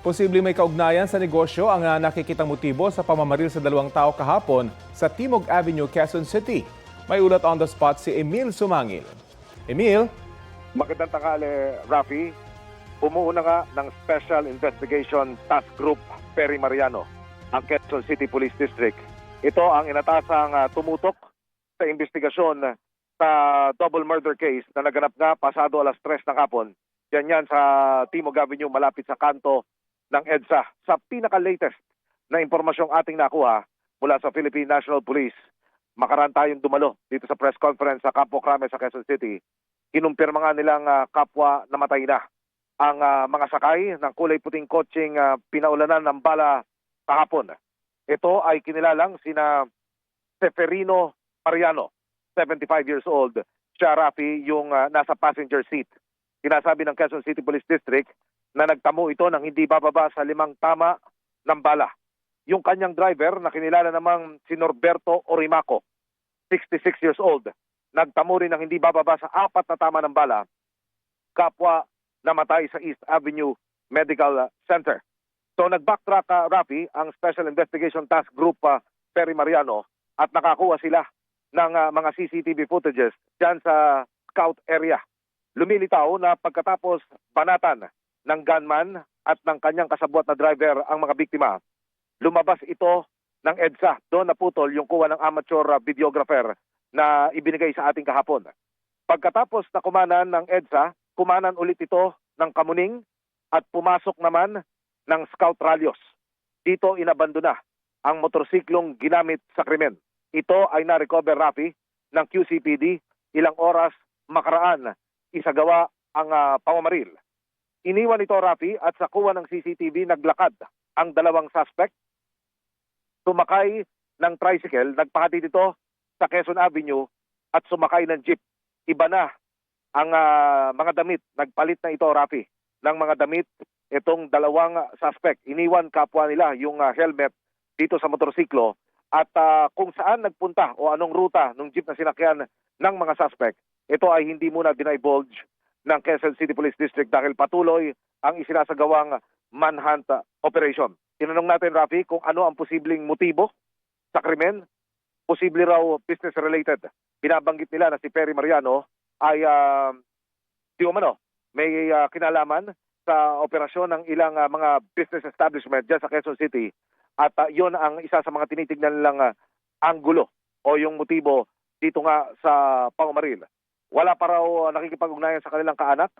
Posibleng may kaugnayan sa negosyo ang nakikitang motibo sa pamamaril sa dalawang tao kahapon sa Timog Avenue, Quezon City. May ulat on the spot si Emil Sumangil. Emil? Magandang tanghali, Rafi. Umuuna nga ng Special Investigation Task Group Perry Mariano, ang Quezon City Police District. Ito ang inatasang tumutok sa investigasyon sa double murder case na naganap nga pasado alas 3 ng hapon. Yan sa Timog Avenue, malapit sa kanto ng EDSA. Sa pinaka-latest na impormasyong ating nakuha mula sa Philippine National Police, makaraan tayong dumalo dito sa press conference sa Campo Crame sa Quezon City. Kinumpirma nga nilang kapwa namatay na ang mga sakay ng kulay puting kotseng pinaulanan ng bala kahapon. Ito ay kinilalang sina Seferino Mariano, 75 years old. Siya, Rafi, yung nasa passenger seat. Sinasabi ng Quezon City Police District na nagtamo ito ng hindi bababa sa 5 tama ng bala. Yung kanyang driver na kinilala namang si Norberto Orimaco, 66 years old, nagtamo rin ng hindi bababa sa 4 na tama ng bala, kapwa namatay sa East Avenue Medical Center. So nag-backtrack, Rafi, ang Special Investigation Task Group Perry Mariano at nakakuha sila ng mga CCTV footages dyan sa scout area. Lumilitaw na pagkatapos banatan ng gunman at ng kanyang kasabwat na driver ang mga biktima, lumabas ito ng EDSA. Doon naputol yung kuha ng amateur videographer na ibinigay sa ating kahapon. Pagkatapos na kumanan ng EDSA, kumanan ulit ito ng Kamuning at pumasok naman ng Scout Rallios. Dito inabandona ang motorsiklong ginamit sa krimen. Ito ay na-recover, Rafi, ng QCPD ilang oras makaraan isagawa ang pamamaril. Iniwan ito, Rafi, at sa kuha ng CCTV naglakad ang dalawang suspect. Sumakay ng tricycle, nagpahatid ito sa Quezon Avenue at sumakay ng jeep. Iba na ang mga damit. Nagpalit na ito, Rafi, ng mga damit itong dalawang suspect. Iniwan kapwa nila yung helmet dito sa motorsiklo at kung saan nagpunta o anong ruta ng jeep na sinakyan ng mga suspect, ito ay hindi muna dinivulge ng Quezon City Police District dahil patuloy ang isinasagawang manhunt operation. Tinanong natin, Rafi, kung ano ang posibleng motibo sa krimen. Posible raw business-related. Binabanggit nila na si Perry Mariano ay may kinalaman sa operasyon ng ilang mga business establishment dyan sa Quezon City at yon ang isa sa mga tinitignan nilang anggulo o yung motibo dito nga sa pamamaril. Wala pa raw nakikipag-ugnayan sa kanilang kaanak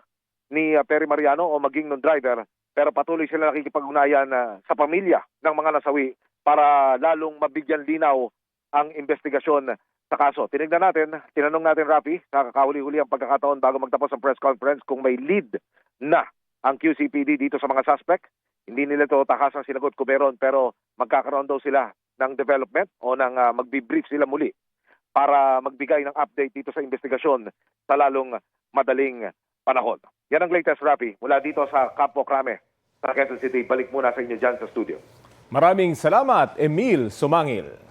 ni Perry Mariano o maging ng driver, pero patuloy sila nakikipag-ugnayan sa pamilya ng mga nasawi para lalong mabigyan linaw ang investigasyon sa kaso. Tinanong natin, Rafi, sa kakahuli-huli ang pagkakataon bago magtapos ang press conference kung may lead na ang QCPD dito sa mga suspect. Hindi nila ito takasang sinagot ko meron, pero magkakaroon daw sila ng development o ng magbibrief sila muli para magbigay ng update dito sa investigasyon sa lalong madaling panahon. Yan ang latest, Rafi, mula dito sa Campo Crame sa Quezon City. Balik muna sa inyo dyan sa studio. Maraming salamat, Emil Sumangil.